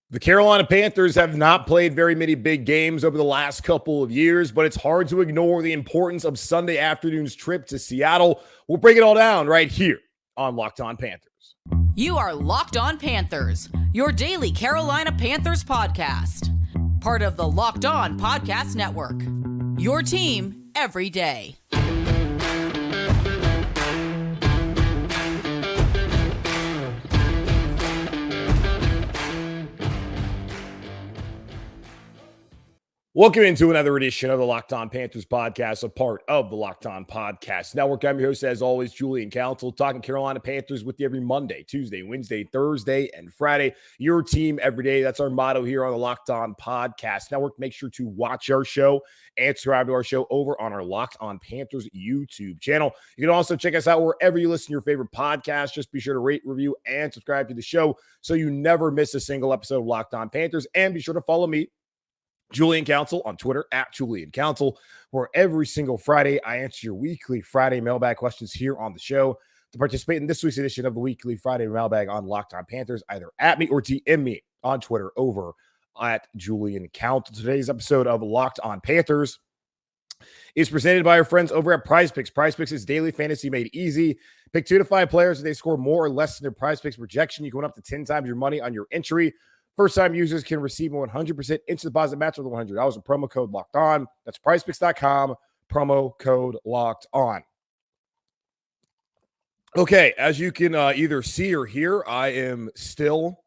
The Carolina Panthers have not played very many big games over the last couple of years, but it's hard to ignore the importance of Sunday afternoon's trip to Seattle. We'll break it all down right here on Locked On Panthers. You are Locked On Panthers, your daily Carolina Panthers podcast. Part of the Locked On Podcast Network, your team every day. Welcome into another edition of the Locked On Panthers podcast, a part of the Locked On Podcast Network. I'm your host, as always, Julian Council, talking Carolina Panthers with you every Monday, Tuesday, Wednesday, Thursday, and Friday. Your team every day. That's our motto here on the Locked On Podcast Network. Make sure to watch our show and subscribe to our show over on our Locked On Panthers YouTube channel. You can also check us out wherever you listen to your favorite podcast. Just be sure to rate, review, and subscribe to the show so you never miss a single episode of Locked On Panthers. And be sure to follow me, Julian Council, on Twitter at Julian Council, where every single Friday I answer your weekly Friday mailbag questions here on the show. To participate in this week's edition of the weekly Friday mailbag on Locked On Panthers, either at me or DM me on Twitter over at Julian Council. Today's episode of Locked On Panthers is presented by our friends over at PrizePicks. PrizePicks is daily fantasy made easy. Pick 2 to 5 players. If they score more or less than their PrizePicks projection, you can win up to 10 times your money on your entry. First-time users can receive a 100% instant deposit match with $100 with promo code Locked On. That's PrizePicks.com, promo code Locked On. Okay, as you can either see or hear, I am still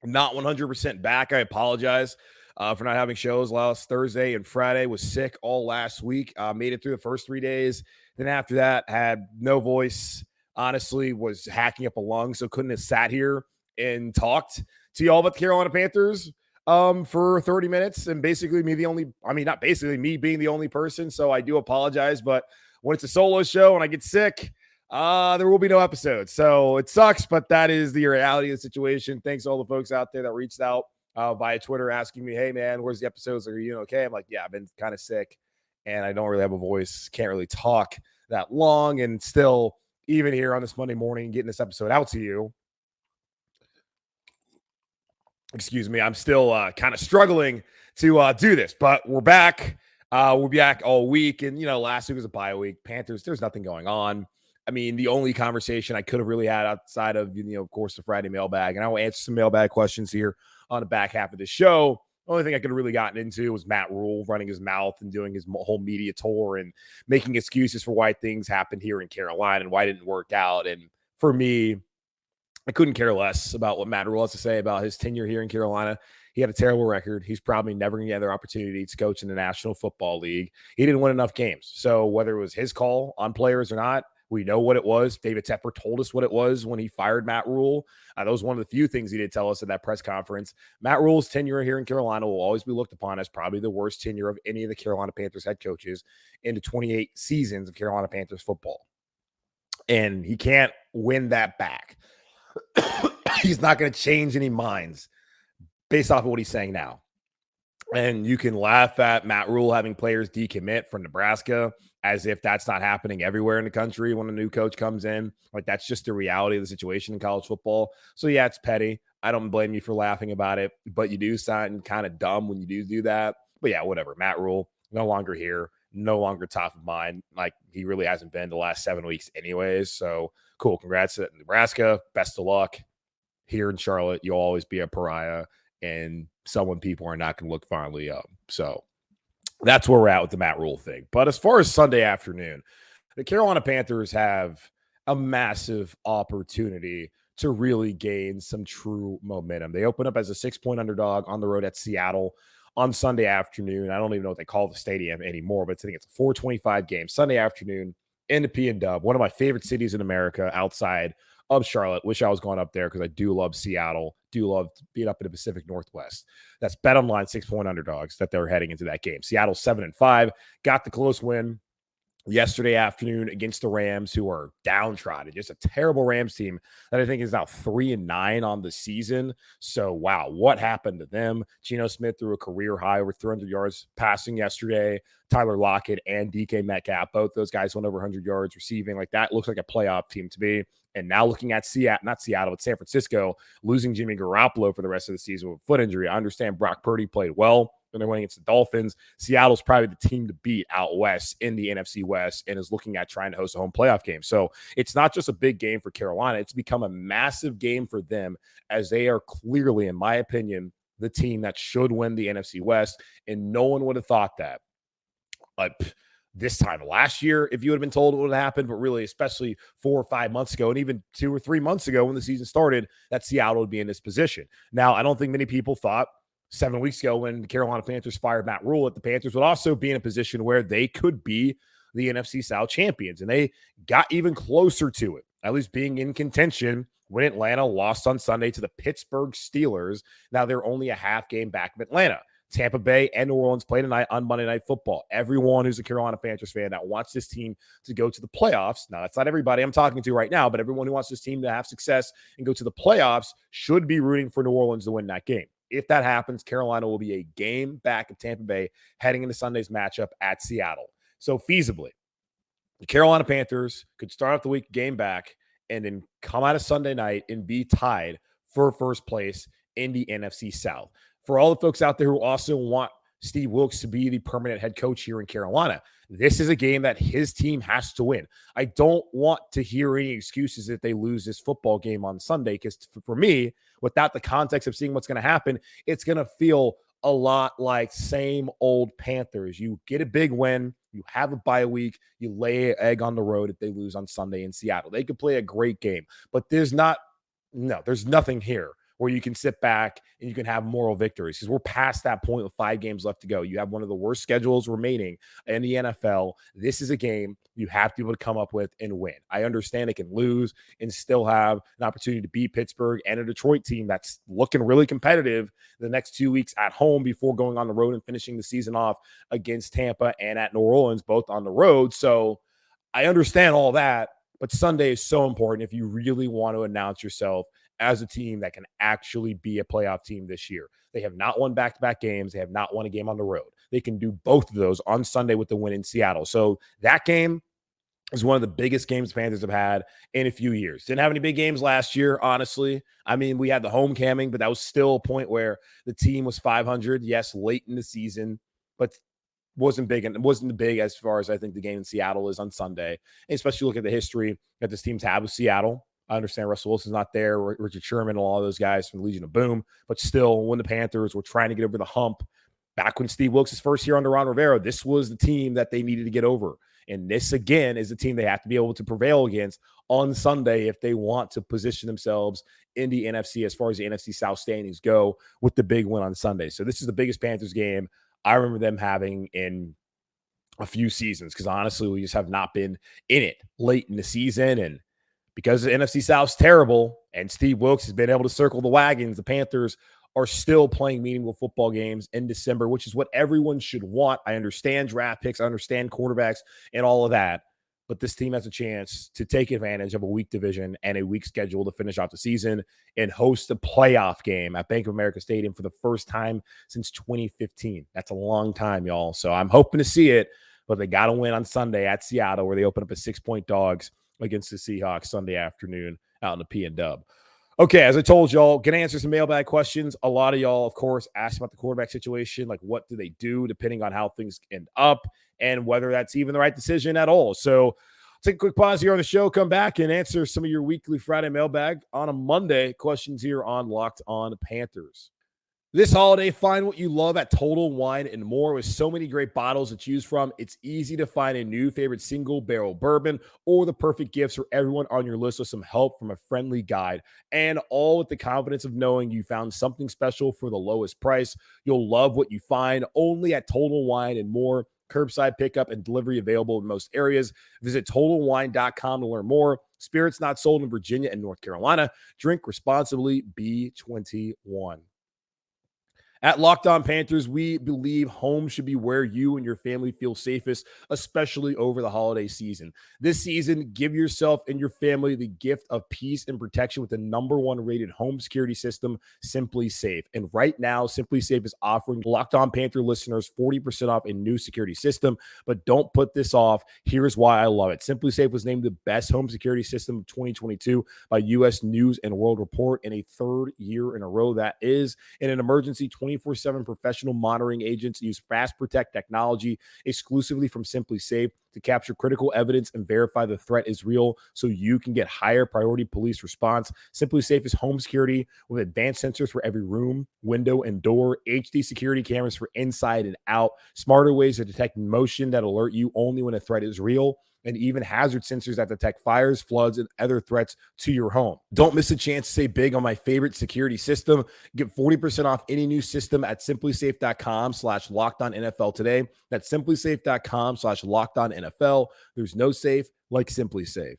not 100% back. I apologize for not having shows last Thursday and Friday. Was sick all last week. Made it through the first 3 days. Then after that, had no voice. Honestly, was hacking up a lung, so couldn't have sat here and talked to y'all about the Carolina Panthers for 30 minutes, and basically me being the only person, so I do apologize, but when it's a solo show and I get sick, there will be no episode, so it sucks, but that is the reality of the situation. Thanks to all the folks out there that reached out via Twitter asking me, hey man, where's the episodes? Are you okay? I'm like, yeah, I've been kind of sick, and I don't really have a voice, can't really talk that long, and still, even here on this Monday morning, getting this episode out to you, excuse me, I'm still kind of struggling to do this, but we're back. We'll be back all week. And, last week was a bye week. Panthers, there's nothing going on. I mean, the only conversation I could have really had outside of, of course, the Friday mailbag. And I will answer some mailbag questions here on the back half of the show. The only thing I could have really gotten into was Matt Rule running his mouth and doing his whole media tour and making excuses for why things happened here in Carolina and why it didn't work out. And for me, I couldn't care less about what Matt Rule has to say about his tenure here in Carolina. He had a terrible record. He's probably never going to get another opportunity to coach in the National Football League. He didn't win enough games. So whether it was his call on players or not, we know what it was. David Tepper told us what it was when he fired Matt Rule. That was one of the few things he did tell us at that press conference. Matt Rule's tenure here in Carolina will always be looked upon as probably the worst tenure of any of the Carolina Panthers head coaches in the 28 seasons of Carolina Panthers football. And he can't win that back. He's not going to change any minds based off of what he's saying now. And you can laugh at Matt Rule having players decommit from Nebraska as if that's not happening everywhere in the country when a new coach comes in. Like, that's just the reality of the situation in college football. So, yeah, it's petty. I don't blame you for laughing about it, but you do sound kind of dumb when you do that. But, yeah, whatever. Matt Rule, no longer here, no longer top of mind. Like, he really hasn't been the last 7 weeks anyways. So, cool. Congrats to Nebraska. Best of luck. Here in Charlotte, you'll always be a pariah and someone people are not going to look fondly of. So that's where we're at with the Matt Rule thing. But as far as Sunday afternoon, the Carolina Panthers have a massive opportunity to really gain some true momentum. They open up as a 6-point underdog on the road at Seattle on Sunday afternoon. I don't even know what they call the stadium anymore, but I think it's a 4:25 game Sunday afternoon in the P&W, one of my favorite cities in America outside of Charlotte. Wish I was going up there because I do love Seattle, do love being up in the Pacific Northwest. That's BetOnline 6-point underdogs that they're heading into that game. Seattle 7-5, got the close win yesterday afternoon against the Rams, who are downtrodden. Just a terrible Rams team that I think is now 3-9 on the season. So, wow, what happened to them? Geno Smith threw a career high over 300 yards passing yesterday. Tyler Lockett and DK Metcalf, both those guys went over 100 yards receiving. Like, that looks like a playoff team to me. And now looking at not Seattle, but San Francisco, losing Jimmy Garoppolo for the rest of the season with a foot injury. I understand Brock Purdy played well when they're winning against the Dolphins. Seattle's probably the team to beat out west in the NFC West and is looking at trying to host a home playoff game. So it's not just a big game for Carolina. It's become a massive game for them, as they are clearly, in my opinion, the team that should win the NFC West. And no one would have thought that this time last year, if you would have been told it would happen, but really, especially 4 or 5 months ago, and even 2 or 3 months ago when the season started, that Seattle would be in this position. Now, I don't think many people thought 7 weeks ago when the Carolina Panthers fired Matt Rule that the Panthers would also be in a position where they could be the NFC South champions. And they got even closer to it, at least being in contention when Atlanta lost on Sunday to the Pittsburgh Steelers. Now they're only a half game back of Atlanta. Tampa Bay and New Orleans play tonight on Monday Night Football. Everyone who's a Carolina Panthers fan that wants this team to go to the playoffs, now that's not everybody I'm talking to right now, but everyone who wants this team to have success and go to the playoffs should be rooting for New Orleans to win that game. If that happens, Carolina will be a game back of Tampa Bay heading into Sunday's matchup at Seattle. So feasibly, the Carolina Panthers could start off the week game back and then come out of Sunday night and be tied for first place in the NFC South. For all the folks out there who also want Steve Wilks to be the permanent head coach here in Carolina, this is a game that his team has to win. I don't want to hear any excuses if they lose this football game on Sunday, because for me, without the context of seeing what's going to happen, it's going to feel a lot like same old Panthers. You get a big win, you have a bye week, you lay an egg on the road if they lose on Sunday in Seattle. They could play a great game, but there's nothing here where you can sit back and you can have moral victories, because we're past that point with 5 games left to go. You have one of the worst schedules remaining in the NFL. This is a game you have to be able to come up with and win. I understand they can lose and still have an opportunity to beat Pittsburgh and a Detroit team that's looking really competitive the next 2 weeks at home before going on the road and finishing the season off against Tampa and at New Orleans, both on the road. So I understand all that, but Sunday is so important if you really want to announce yourself as a team that can actually be a playoff team this year. They have not won back-to-back games. They have not won a game on the road. They can do both of those on Sunday with the win in Seattle. So that game is one of the biggest games the Panthers have had in a few years. Didn't have any big games last year, honestly. I mean, we had the homecoming, but that was still a point where the team was 500. Yes, late in the season, but wasn't big, and it wasn't big as far as I think the game in Seattle is on Sunday. And especially look at the history that this team's had with Seattle. I understand Russell Wilson's not there, Richard Sherman, and all those guys from the Legion of Boom, but still, when the Panthers were trying to get over the hump, back when Steve Wilks' first year under Ron Rivera, this was the team that they needed to get over. And this, again, is the team they have to be able to prevail against on Sunday if they want to position themselves in the NFC as far as the NFC South standings go with the big win on Sunday. So this is the biggest Panthers game I remember them having in a few seasons, because honestly, we just have not been in it late in the season. And because the NFC South's terrible and Steve Wilks has been able to circle the wagons, the Panthers are still playing meaningful football games in December, which is what everyone should want. I understand draft picks, I understand quarterbacks and all of that, but this team has a chance to take advantage of a weak division and a weak schedule to finish off the season and host a playoff game at Bank of America Stadium for the first time since 2015. That's a long time, y'all. So I'm hoping to see it, but they got to win on Sunday at Seattle, where they open up as 6-point dogs against the Seahawks Sunday afternoon out in the P&W. Okay, as I told y'all, going to answer some mailbag questions. A lot of y'all, of course, asked about the quarterback situation, like what do they do depending on how things end up and whether that's even the right decision at all. So take a quick pause here on the show, come back and answer some of your weekly Friday mailbag on a Monday questions here on Locked On Panthers. This holiday, find what you love at Total Wine and More. With so many great bottles to choose from, it's easy to find a new favorite single barrel bourbon or the perfect gifts for everyone on your list with some help from a friendly guide. And all with the confidence of knowing you found something special for the lowest price. You'll love what you find only at Total Wine and More. Curbside pickup and delivery available in most areas. Visit TotalWine.com to learn more. Spirits not sold in Virginia and North Carolina. Drink responsibly. Be 21. At Locked On Panthers, we believe home should be where you and your family feel safest, especially over the holiday season. This season, give yourself and your family the gift of peace and protection with the #1 rated home security system, SimpliSafe. And right now, SimpliSafe is offering Locked On Panther listeners 40% off a new security system. But don't put this off. Here's why I love it. SimpliSafe was named the best home security system of 2022 by U.S. News and World Report in a third year in a row. That is in an emergency 24/7 professional monitoring agents use Fast Protect technology exclusively from SimpliSafe to capture critical evidence and verify the threat is real so you can get higher priority police response. SimpliSafe is home security with advanced sensors for every room, window, and door, HD security cameras for inside and out, smarter ways to detect motion that alert you only when a threat is real, and even hazard sensors that detect fires, floods, and other threats to your home. Don't miss a chance to save big on my favorite security system. Get 40% off any new system at simplisafe.com/lockedonnfl today. That's simplisafe.com/lockedonnfl. There's no safe like SimpliSafe.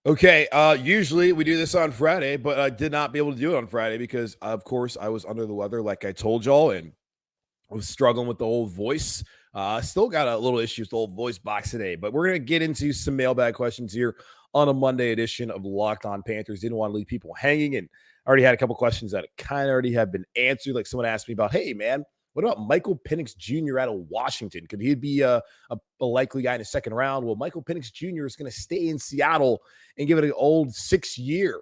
Okay, usually we do this on Friday, but I did not be able to do it on Friday because, of course, I was under the weather like I told y'all, and I was struggling with the old voice. Still got a little issue with the old voice box today, but we're going to get into some mailbag questions here on a Monday edition of Locked On Panthers. Didn't want to leave people hanging, and I already had a couple questions that kind of already have been answered. Like someone asked me about, hey, man, what about Michael Penix Jr. out of Washington? Could he be a likely guy in the second round? Well, Michael Penix Jr. is going to stay in Seattle and give it an old 6-year.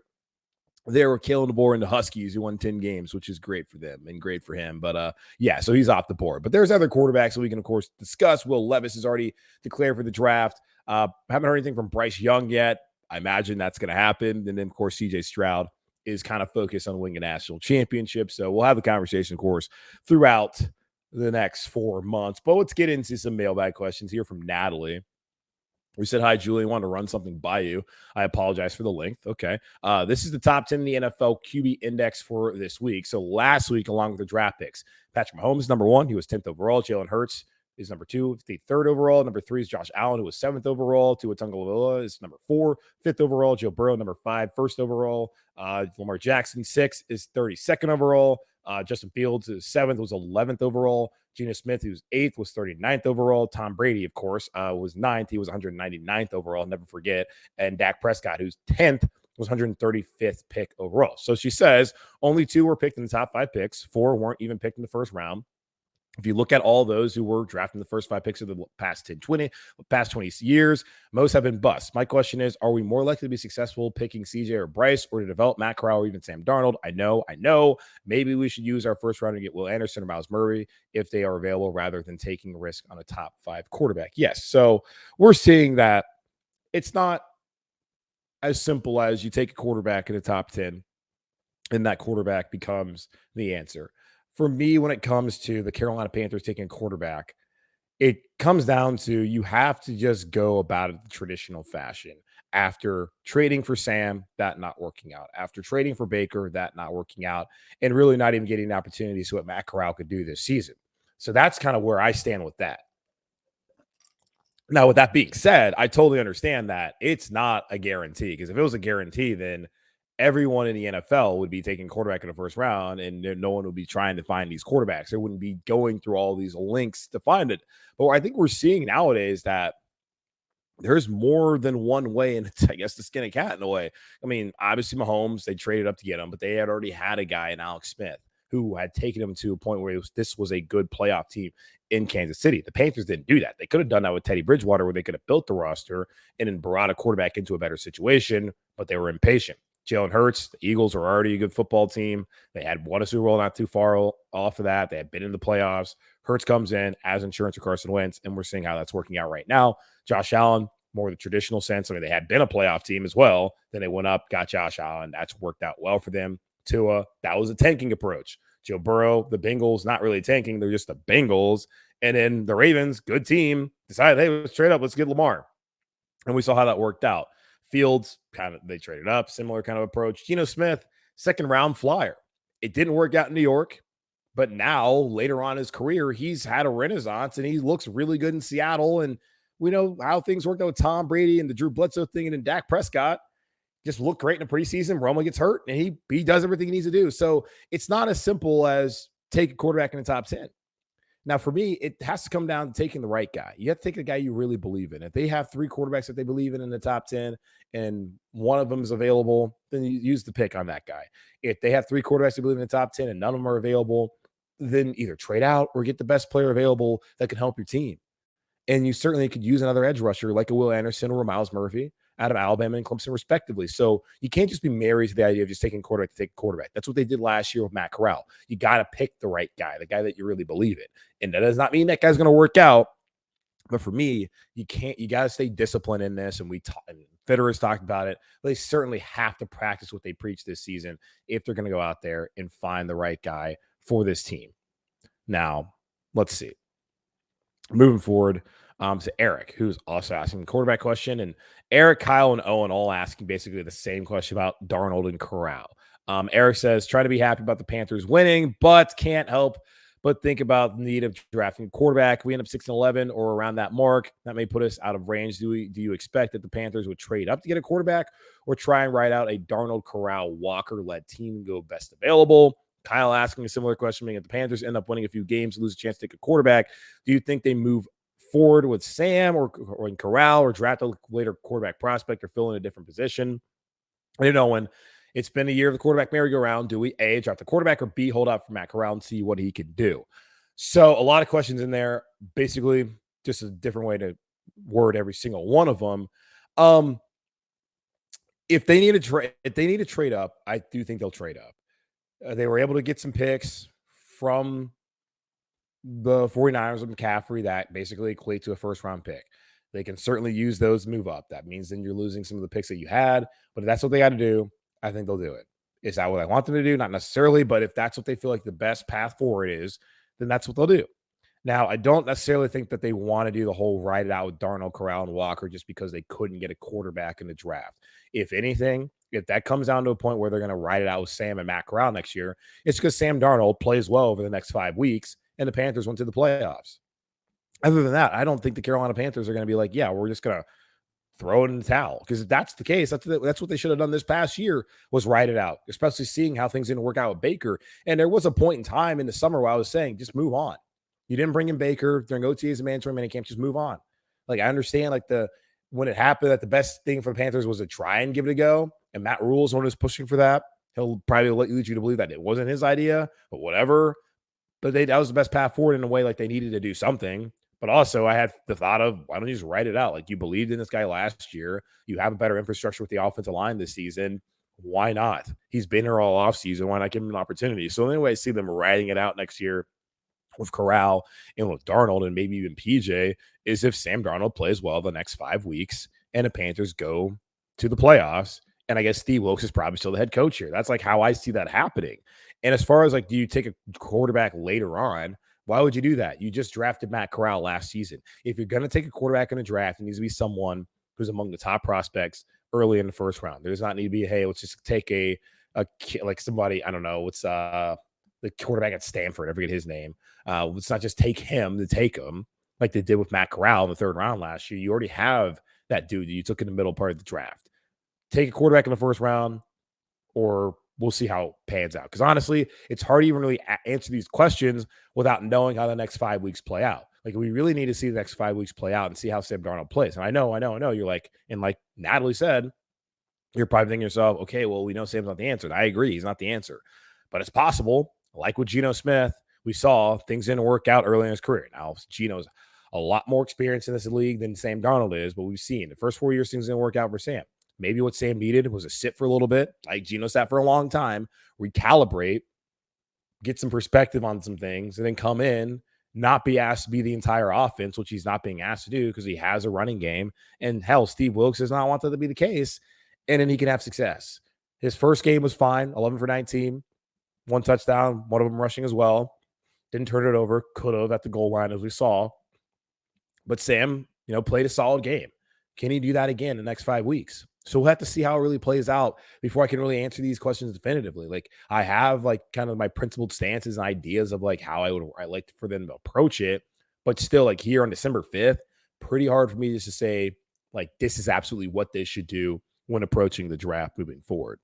They were killing the board in the Huskies who won 10 games, which is great for them and great for him. But yeah, so he's off the board. But there's other quarterbacks that we can, of course, discuss. Will Levis is already declared for the draft. Haven't heard anything from Bryce Young yet. I imagine that's going to happen. And then, of course, CJ Stroud is kind of focused on winning a national championship. So we'll have the conversation, of course, throughout the next 4 months. But let's get into some mailbag questions here from Natalie. We said, hi, Julian, wanted to run something by you. I apologize for the length. Okay. This is the top 10 in the NFL QB index for this week. So last week, along with the draft picks, Patrick Mahomes is number 1. He was 10th overall. Jalen Hurts is number 2, the 3rd overall. Number 3 is Josh Allen, who was 7th overall. Tua Tagovailoa is number 4, 5th overall. Joe Burrow, number 5, 1st overall. Lamar Jackson, 6, is 32nd overall. Justin Fields is 7th, was 11th overall. Geno Smith, who's 8th, was 39th overall. Tom Brady, of course, was 9th. He was 199th overall, never forget. And Dak Prescott, who's 10th, was 135th pick overall. So she says only 2 were picked in the top 5 picks. 4 weren't even picked in the first round. If you look at all those who were drafted in the first 5 picks of the past 20 years, most have been busts. My question is, are we more likely to be successful picking CJ or Bryce, or to develop Matt Corral or even Sam Darnold? I know. Maybe we should use our first round to get Will Anderson or Miles Murray if they are available, rather than taking a risk on a top 5 quarterback. Yes. So we're seeing that it's not as simple as you take a quarterback in the top 10 and that quarterback becomes the answer. For me, when it comes to the Carolina Panthers taking a quarterback, it comes down to you have to just go about it the traditional fashion. After trading for Sam, that not working out. After trading for Baker, that not working out. And really not even getting an opportunity to see what Matt Corral could do this season. So that's kind of where I stand with that. Now, with that being said, I totally understand that it's not a guarantee, because if it was a guarantee, then everyone in the NFL would be taking quarterback in the first round, and no one would be trying to find these quarterbacks. They wouldn't be going through all these links to find it. But I think we're seeing nowadays that there's more than one way, and it's, I guess, to skin a cat in a way. I mean, obviously Mahomes, they traded up to get him, but they had already had a guy in Alex Smith who had taken him to a point where this was a good playoff team in Kansas City. The Panthers didn't do that. They could have done that with Teddy Bridgewater, where they could have built the roster and then brought a quarterback into a better situation, but they were impatient. Jalen Hurts, the Eagles are already a good football team. They had won a Super Bowl not too far off of that. They had been in the playoffs. Hurts comes in as insurance for Carson Wentz, and we're seeing how that's working out right now. Josh Allen, more the traditional sense. I mean, they had been a playoff team as well. Then they went up, got Josh Allen. That's worked out well for them. Tua, that was a tanking approach. Joe Burrow, the Bengals, not really tanking. They're just the Bengals. And then the Ravens, good team, decided, hey, let's trade up. Let's get Lamar. And we saw how that worked out. Fields, kind of, they traded up, similar kind of approach. Geno Smith, second round flyer. It didn't work out in New York, but now later on in his career, he's had a renaissance and he looks really good in Seattle. And we know how things worked out with Tom Brady and the Drew Bledsoe thing and then Dak Prescott. just look great in the preseason. Romo gets hurt and he does everything he needs to do. So it's not as simple as take a quarterback in the top 10. Now, for me, it has to come down to taking the right guy. You have to take a guy you really believe in. If they have 3 quarterbacks that they believe in the top 10 and one of them is available, then you use the pick on that guy. If they have 3 quarterbacks they believe in the top 10 and none of them are available, then either trade out or get the best player available that can help your team. And you certainly could use another edge rusher like a Will Anderson or a Miles Murphy out of Alabama and Clemson, respectively. So you can't just be married to the idea of just taking quarterback to take quarterback. That's what they did last year with Matt Corral. You got to pick the right guy, the guy that you really believe in. And that does not mean that guy's going to work out. But for me, you got to stay disciplined in this. And Federer's talked about it. They certainly have to practice what they preach this season if they're going to go out there and find the right guy for this team. Now, let's see. Moving forward to Eric, who's also asking the quarterback question. And Eric, Kyle, and Owen all asking basically the same question about Darnold and Corral. Eric says, try to be happy about the Panthers winning, but can't help but think about the need of drafting a quarterback. If we end up 6-11 or around that mark, that may put us out of range. Do you expect that the Panthers would trade up to get a quarterback or try and ride out a Darnold, Corral, Walker-led team and go best available? Kyle asking a similar question, being if the Panthers end up winning a few games, lose a chance to take a quarterback, do you think they move forward with Sam or in Corral or draft a later quarterback prospect or fill in a different position? I don't know, when it's been a year of the quarterback merry-go-round, do we A, draft the quarterback, or B, hold out for Matt Corral and see what he can do? So a lot of questions in there, basically just a different way to word every single one of them. If they need to trade up, I do think they'll trade up. They were able to get some picks from the 49ers with McCaffrey that basically equate to a first-round pick. They can certainly use those to move up. That means then you're losing some of the picks that you had, but if that's what they got to do, I think they'll do it. Is that what I want them to do? Not necessarily, but if that's what they feel like the best path forward is, then that's what they'll do. Now, I don't necessarily think that they want to do the whole ride it out with Darnold, Corral, and Walker just because they couldn't get a quarterback in the draft. If anything, if that comes down to a point where they're going to ride it out with Sam and Matt Corral next year, it's because Sam Darnold plays well over the next 5 weeks and the Panthers went to the playoffs. Other than that, I don't think the Carolina Panthers are going to be like, yeah, we're just going to throw it in the towel. Because if that's the case, that's what they should have done this past year, was ride it out, especially seeing how things didn't work out with Baker. And there was a point in time in the summer where I was saying, just move on. You didn't bring in Baker during OTAs and mandatory minicamp, just move on. Like, I understand when it happened that the best thing for the Panthers was to try and give it a go. And Matt Rule's one who's pushing for that. He'll probably lead you to believe that it wasn't his idea, but whatever. But that was the best path forward in a way, like they needed to do something. But also I had the thought of, why don't you just write it out? Like, you believed in this guy last year. You have a better infrastructure with the offensive line this season. Why not? He's been here all offseason. Why not give him an opportunity? So the only way I see them writing it out next year with Corral and with Darnold and maybe even PJ is if Sam Darnold plays well the next 5 weeks and the Panthers go to the playoffs. And I guess Steve Wilkes is probably still the head coach here. That's like how I see that happening. And as far as do you take a quarterback later on? Why would you do that? You just drafted Matt Corral last season. If you're going to take a quarterback in a draft, it needs to be someone who's among the top prospects early in the first round. There does not need to be, hey, let's just take a somebody, I don't know, what's the quarterback at Stanford, I forget his name. Let's not just take him to take him like they did with Matt Corral in the 3rd round last year. You already have that dude that you took in the middle part of the draft. Take a quarterback in the 1st round, or we'll see how it pans out. Because honestly, it's hard to even really answer these questions without knowing how the next 5 weeks play out. Like, we really need to see the next 5 weeks play out and see how Sam Darnold plays. And I know. You're like, and like Natalie said, you're probably thinking to yourself, okay, well, we know Sam's not the answer. And I agree, he's not the answer. But it's possible, like with Geno Smith, we saw things didn't work out early in his career. Now, Geno's a lot more experienced in this league than Sam Darnold is, but we've seen the first 4 years things didn't work out for Sam. Maybe what Sam needed was a sit for a little bit, like Geno sat for a long time, recalibrate, get some perspective on some things, and then come in, not be asked to be the entire offense, which he's not being asked to do because he has a running game. And hell, Steve Wilkes does not want that to be the case. And then he can have success. His first game was fine, 11 for 19, 1 touchdown, one of them rushing as well. Didn't turn it over, could have at the goal line as we saw. But Sam, played a solid game. Can he do that again in the next 5 weeks? So we'll have to see how it really plays out before I can really answer these questions definitively. Like, I have kind of my principled stances and ideas of how I like for them to approach it, but still here on December 5th, pretty hard for me just to say this is absolutely what they should do when approaching the draft moving forward.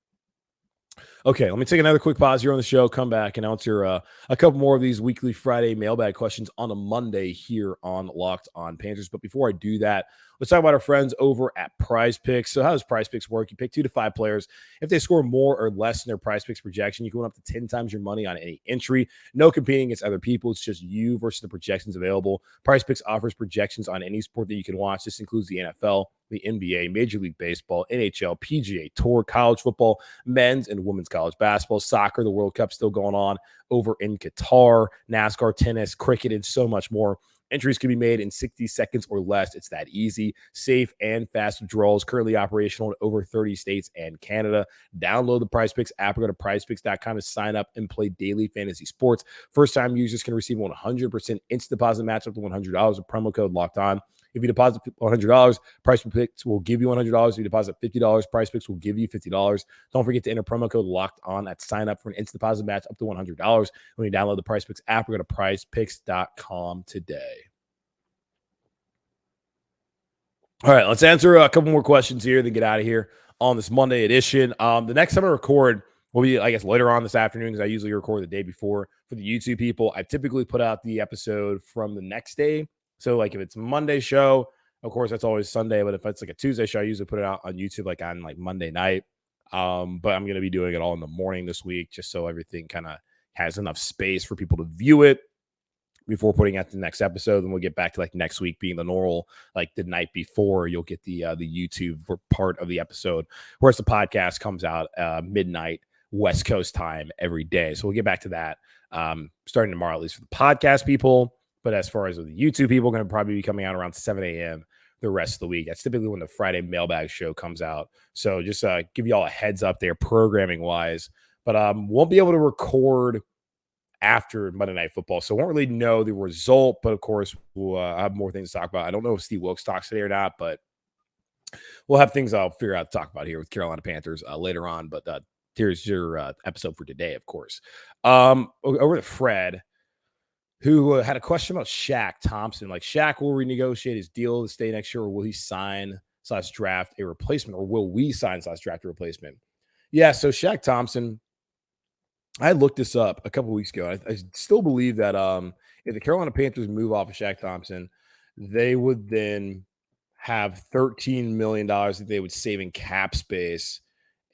Okay, let me take another quick pause here on the show, come back and answer a couple more of these weekly Friday mailbag questions on a Monday here on Locked On Panthers. But before I do that, let's talk about our friends over at PrizePicks. So how does PrizePicks work? You pick 2 to 5 players. If they score more or less than their PrizePicks projection, you can win up to 10 times your money on any entry. No competing against other people. It's just you versus the projections available. PrizePicks offers projections on any sport that you can watch. This includes the NFL, the NBA, Major League Baseball, NHL, PGA Tour, college football, men's and women's college basketball, soccer, the World Cup still going on over in Qatar, NASCAR, tennis, cricket, and so much more. Entries can be made in 60 seconds or less. It's that easy, safe, and fast withdrawals. Currently operational in over 30 states and Canada. Download the PrizePicks app or go to prizepicks.com to sign up and play daily fantasy sports. First-time users can receive 100% instant deposit match up to $100 with promo code Locked On. If you deposit $100, PrizePicks will give you $100. If you deposit $50, PrizePicks will give you $50. Don't forget to enter promo code Locked On at sign up for an instant deposit match up to $100 when you download the PrizePicks app or go to prizepicks.com today. All right, let's answer a couple more questions here, then get out of here on this Monday edition. The next time I record will be, I guess, later on this afternoon because I usually record the day before. For the YouTube people, I typically put out the episode from the next day. So, like, if it's Monday show, of course, that's always Sunday. But if it's like a Tuesday show, I usually put it out on YouTube, like on like Monday night. But I'm going to be doing it all in the morning this week, just so everything kind of has enough space for people to view it before putting out the next episode. And we'll get back to like next week being the normal, like the night before you'll get the YouTube part of the episode, whereas the podcast comes out midnight West Coast time every day. So we'll get back to that starting tomorrow, at least for the podcast people. But as far as the YouTube people, going to probably be coming out around 7 a.m. the rest of the week. That's typically when the Friday mailbag show comes out. So just give you all a heads up there programming wise, but won't be able to record after Monday Night Football. So won't really know the result, but of course we'll have more things to talk about. I don't know if Steve Wilkes talks today or not, but we'll have things I'll figure out to talk about here with Carolina Panthers later on. But here's your episode for today, of course. Over to Fred, who had a question about Shaq Thompson. Like, Shaq will renegotiate his deal to stay next year, or will he sign/draft a replacement, or will we sign/draft a replacement? Yeah, so Shaq Thompson, I looked this up a couple weeks ago. I still believe that if the Carolina Panthers move off of Shaq Thompson, they would then have $13 million that they would save in cap space,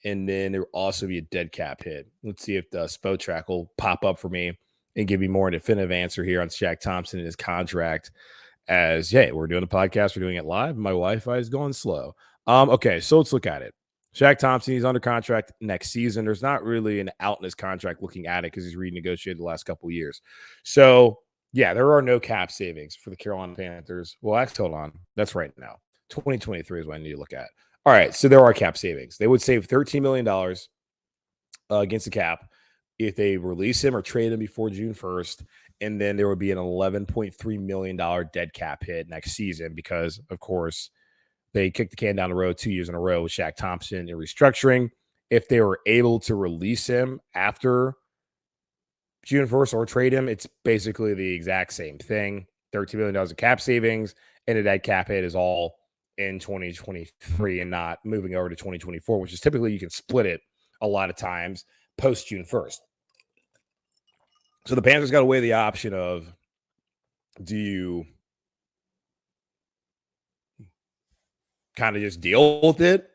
and then there would also be a dead cap hit. Let's see if the Spotrac will pop up for me and give me more definitive answer here on Shaq Thompson and his contract. As, hey, we're doing a podcast, we're doing it live. My Wi-Fi is going slow. Okay, so let's look at it. Shaq Thompson, he's under contract next season. There's not really an out in his contract looking at it because he's renegotiated the last couple of years. So, yeah, there are no cap savings for the Carolina Panthers. Well, actually, hold on. That's right now. 2023 is what I need to look at. All right, so there are cap savings. They would save $13 million against the cap if they release him or trade him before June 1st. And then there would be an $11.3 million dead cap hit next season because, of course, they kicked the can down the road 2 years in a row with Shaq Thompson in restructuring. If they were able to release him after June 1st or trade him, it's basically the exact same thing. $13 million of cap savings, and a dead cap hit is all in 2023 and not moving over to 2024, which is typically you can split it a lot of times post June 1st. So the Panthers got to weigh the option of, do you kind of just deal with it?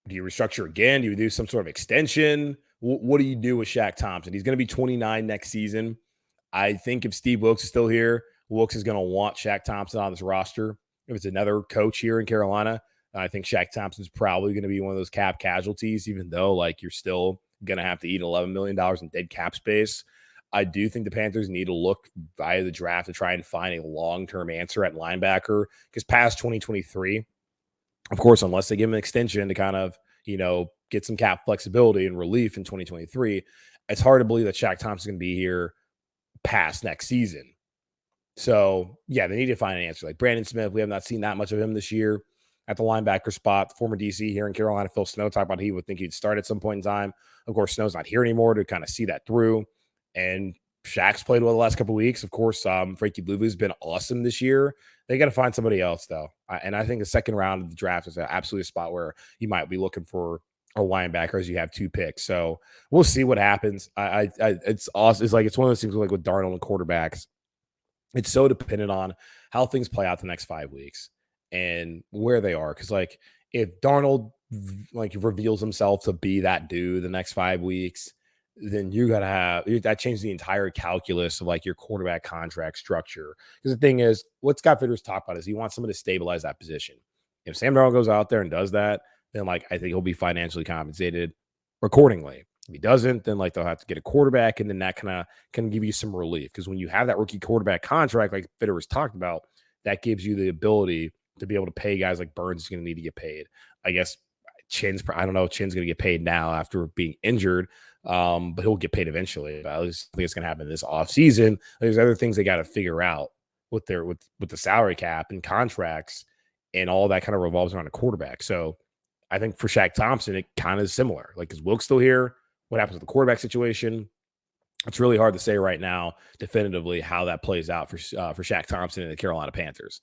Do you restructure again? Do you do some sort of extension? What do you do with Shaq Thompson? He's going to be 29 next season. I think if Steve Wilkes is still here, Wilkes is going to want Shaq Thompson on this roster. If it's another coach here in Carolina, I think Shaq Thompson's probably going to be one of those cap casualties, even though, like, you're still going to have to eat $11 million in dead cap space. I do think the Panthers need to look via the draft to try and find a long-term answer at linebacker, because past 2023, of course, unless they give him an extension to kind of, get some cap flexibility and relief in 2023, it's hard to believe that Shaq Thompson's going to be here past next season. So, yeah, they need to find an answer. Like Brandon Smith, we have not seen that much of him this year at the linebacker spot. Former DC here in Carolina, Phil Snow, talked about he would think he'd start at some point in time. Of course, Snow's not here anymore to kind of see that through. And Shaq's played well the last couple of weeks. Of course, Frankie Louvu's been awesome this year. They got to find somebody else, though. And I think the second round of the draft is absolutely a spot where you might be looking for a linebacker as you have 2 picks. So we'll see what happens. It's awesome. It's like it's one of those things like with Darnold and quarterbacks. It's so dependent on how things play out the next 5 weeks and where they are. Because like if Darnold like reveals himself to be that dude the next 5 weeks, then you got to have that changes the entire calculus of like your quarterback contract structure. Because the thing is, what Scott Fitter's talked about is he wants someone to stabilize that position. If Sam Darnold goes out there and does that, then like I think he'll be financially compensated accordingly. If he doesn't, then like they'll have to get a quarterback, and then that kind of can give you some relief. Because when you have that rookie quarterback contract, like Fitter was talked about, that gives you the ability to be able to pay guys like Burns is going to need to get paid. I guess I don't know if Chin's going to get paid now after being injured, but he'll get paid eventually. But I just think it's going to happen this offseason. There's other things they got to figure out with the salary cap and contracts, and all that kind of revolves around a quarterback. So I think for Shaq Thompson, it kind of is similar. Like, is Wilkes still here? What happens with the quarterback situation? It's really hard to say right now definitively how that plays out for Shaq Thompson and the Carolina Panthers.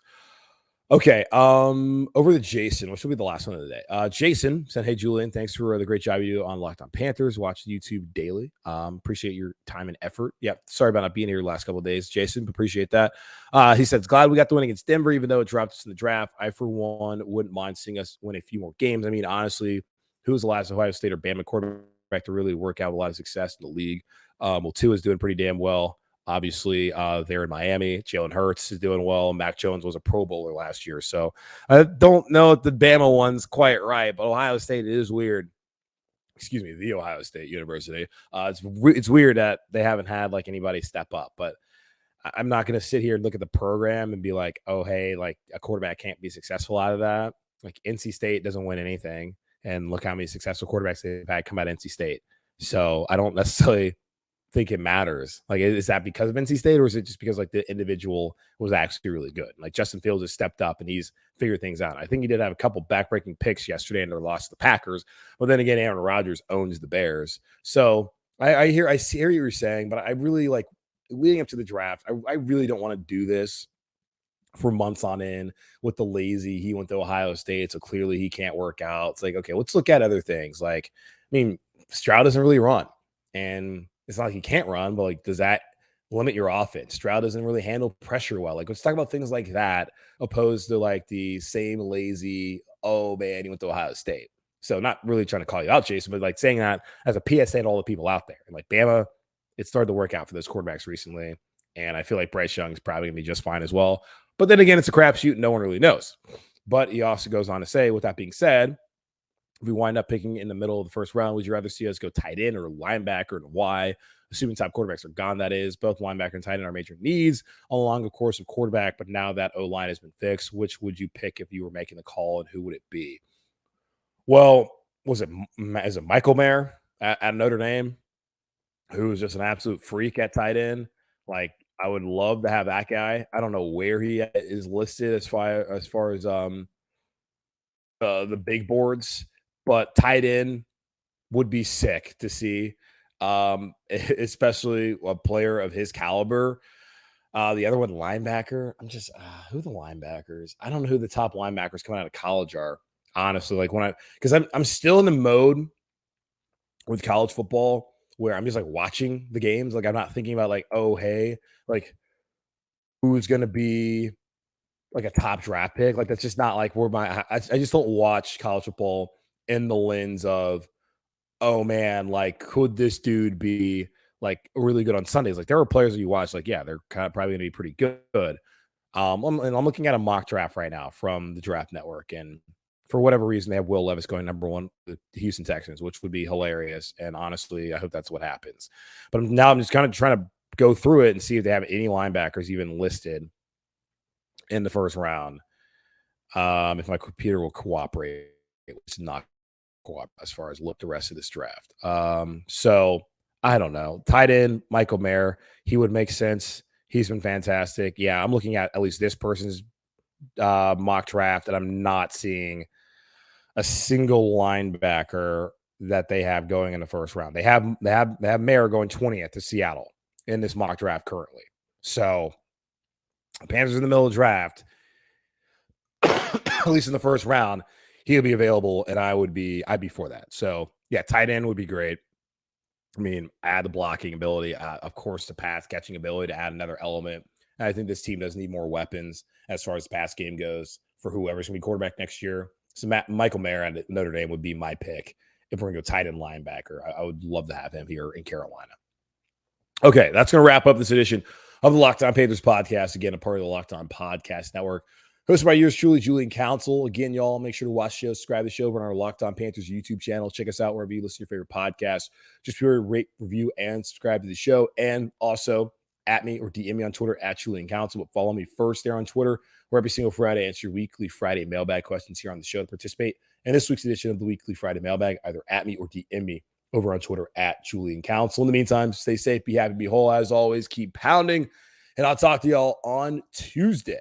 Okay, over to Jason, which will be the last one of the day. Jason said, "Hey Julian, thanks for the great job you do on Locked On Panthers. Watch YouTube daily. Appreciate your time and effort. Yep, sorry about not being here the last couple of days, Jason. But appreciate that." He said, "Glad we got the win against Denver, even though it dropped us in the draft. I, for one, wouldn't mind seeing us win a few more games. I mean, honestly, who was the last Ohio State or Bama quarterback to really work out with a lot of success in the league? Well, Tua is doing pretty damn well. Obviously, they're in Miami. Jalen Hurts is doing well. Mac Jones was a Pro Bowler last year. So I don't know if the Bama one's quite right, but Ohio State is weird. Excuse me, the Ohio State University. It's weird that they haven't had like anybody step up, but I'm not going to sit here and look at the program and be like, oh, hey, like a quarterback can't be successful out of that. Like NC State doesn't win anything. And look how many successful quarterbacks they've had come out of NC State. So I don't necessarily think it matters. Like, is that because of NC State, or is it just because like the individual was actually really good? Like Justin Fields has stepped up and he's figured things out. I think he did have a couple backbreaking picks yesterday in their loss to the Packers, but then again, Aaron Rodgers owns the Bears. So I hear what you're saying, but I really like leading up to the draft. I really don't want to do this for months on end with the lazy. He went to Ohio State, so clearly he can't work out. It's like, okay, let's look at other things. Like, I mean, Stroud doesn't really run, and it's not like he can't run, but like, does that limit your offense? Stroud doesn't really handle pressure well. Like, let's talk about things like that, opposed to like the same lazy, oh man, he went to Ohio State. So not really trying to call you out, Jason, but like saying that as a PSA to all the people out there. And like Bama, it started to work out for those quarterbacks recently. And I feel like Bryce Young is probably going to be just fine as well. But then again, it's a crapshoot and no one really knows. But he also goes on to say, with that being said, if we wind up picking in the middle of the first round, would you rather see us go tight end or linebacker, and why? Assuming top quarterbacks are gone, that is. Both linebacker and tight end are major needs along the course of quarterback, but now that O-line has been fixed, which would you pick if you were making the call, and who would it be? Well, is it Michael Mayer at Notre Dame, who is just an absolute freak at tight end? Like, I would love to have that guy. I don't know where he is listed as far as the big boards, but tight end would be sick to see, especially a player of his caliber. The other one, linebacker. I'm just who are the linebackers? I don't know who the top linebackers coming out of college are. Honestly, like because I'm still in the mode with college football where I'm just like watching the games. Like, I'm not thinking about like, oh hey, like who's gonna be like a top draft pick. Like, that's just not like where I just don't watch college football in the lens of, oh man, like could this dude be like really good on Sundays? Like, there are players that you watch, like, yeah, they're kind of probably going to be pretty good. And I'm looking at a mock draft right now from the Draft Network, and for whatever reason, they have Will Levis going number 1, the Houston Texans, which would be hilarious. And honestly, I hope that's what happens. But now I'm just kind of trying to go through it and see if they have any linebackers even listed in the first round. If my computer will cooperate, it's not cooperate as far as look the rest of this draft. So I don't know. Tight end, Michael Mayer, he would make sense. He's been fantastic. Yeah, I'm looking at least this person's mock draft, and I'm not seeing a single linebacker that they have going in the first round. They have Mayer going 20th to Seattle. in this mock draft currently. So Panthers in the middle of the draft, at least in the first round, he'll be available, and I'd be for that. So yeah, tight end would be great. I mean, add the blocking ability, of course, the pass catching ability to add another element. And I think this team does need more weapons as far as the pass game goes for whoever's going to be quarterback next year. So Michael Mayer at Notre Dame would be my pick if we're going to go tight end linebacker. I would love to have him here in Carolina. Okay, that's going to wrap up this edition of the Locked On Panthers podcast. Again, a part of the Locked On Podcast Network. Hosted by yours truly, Julian Council. Again, y'all, make sure to watch the show, subscribe to the show on our Locked On Panthers YouTube channel. Check us out wherever you listen to your favorite podcast. Just be sure to rate, review, and subscribe to the show. And also, at me or DM me on Twitter at Julian Council. But follow me first there on Twitter, where every single Friday I answer your weekly Friday mailbag questions here on the show to participate in this week's edition of the weekly Friday mailbag. Either at me or DM me over on Twitter at Julian Council. In the meantime, stay safe, be happy, be whole. As always, keep pounding. And I'll talk to y'all on Tuesday.